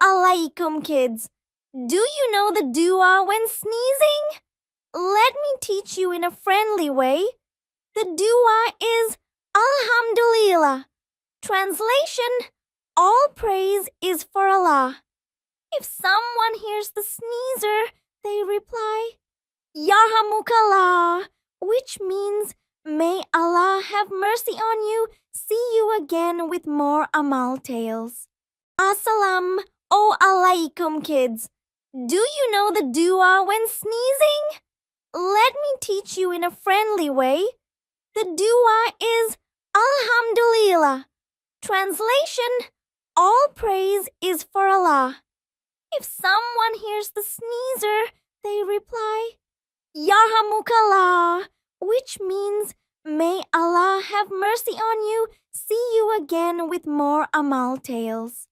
Alaikum, kids. Do you know the dua when sneezing? Let me teach you in a friendly way. The dua is Alhamdulillah. Translation: all praise is for Allah. If someone hears the sneezer, they reply, Yarhamukallah, which means, may Allah have mercy on you. See you again with more Amal tales. Assalam, alaikum, kids. Do you know the dua when sneezing? Let me teach you in a friendly way. The dua is Alhamdulillah. Translation: all praise is for Allah. If someone hears the sneezer, they reply, Yarhamukallah, which means, may Allah have mercy on you. See you again with more Amal tales.